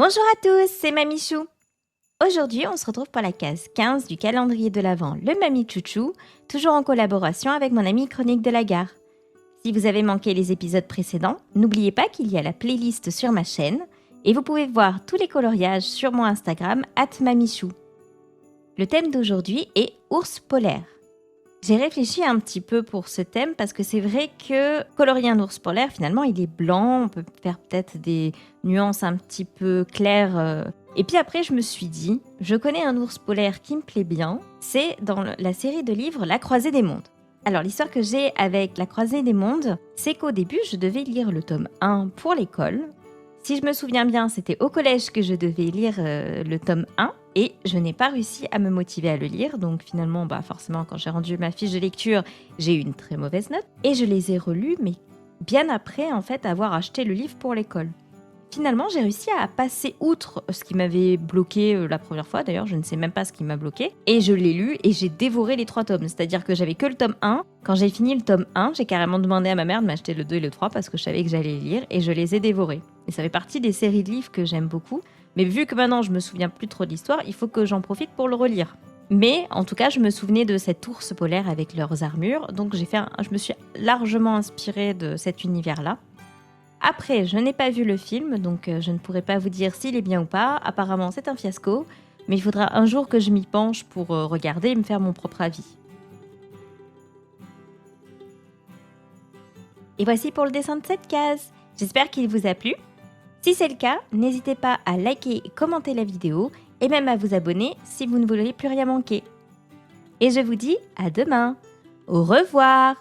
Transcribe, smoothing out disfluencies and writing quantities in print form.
Bonjour à tous, c'est Mamie Chou. Aujourd'hui, on se retrouve pour la case 15 du calendrier de l'Avent, le Mamie Chouchou, toujours en collaboration avec mon ami Chronique de la Gare. Si vous avez manqué les épisodes précédents, n'oubliez pas qu'il y a la playlist sur ma chaîne et vous pouvez voir tous les coloriages sur mon Instagram @mamichou. Le thème d'aujourd'hui est ours polaire. J'ai réfléchi un petit peu pour ce thème parce que c'est vrai que colorier un ours polaire, finalement, il est blanc. On peut faire peut-être des nuances un petit peu claires. Et puis après, je me suis dit, je connais un ours polaire qui me plaît bien. C'est dans la série de livres La Croisée des Mondes. Alors, l'histoire que j'ai avec La Croisée des Mondes, c'est qu'au début, je devais lire le tome 1 pour l'école. Si je me souviens bien, c'était au collège que je devais lire le tome 1 et je n'ai pas réussi à me motiver à le lire. Donc finalement, forcément, quand j'ai rendu ma fiche de lecture, j'ai eu une très mauvaise note. Et je les ai relus, mais bien après, en fait, avoir acheté le livre pour l'école. Finalement, j'ai réussi à passer outre ce qui m'avait bloqué la première fois. D'ailleurs, je ne sais même pas ce qui m'a bloqué. Et je l'ai lu et j'ai dévoré les 3 tomes. C'est-à-dire que j'avais que le tome 1. Quand j'ai fini le tome 1, j'ai carrément demandé à ma mère de m'acheter le 2 et le 3 parce que je savais que j'allais les lire et je les ai dévorés. Et ça fait partie des séries de livres que j'aime beaucoup. Mais vu que maintenant je me souviens plus trop de l'histoire, il faut que j'en profite pour le relire. Mais en tout cas, je me souvenais de cet ours polaire avec leurs armures. Donc je me suis largement inspirée de cet univers-là. Après, je n'ai pas vu le film, donc je ne pourrais pas vous dire s'il est bien ou pas. Apparemment, c'est un fiasco, mais il faudra un jour que je m'y penche pour regarder et me faire mon propre avis. Et voici pour le dessin de cette case. J'espère qu'il vous a plu. Si c'est le cas, n'hésitez pas à liker et commenter la vidéo, et même à vous abonner si vous ne voulez plus rien manquer. Et je vous dis à demain. Au revoir!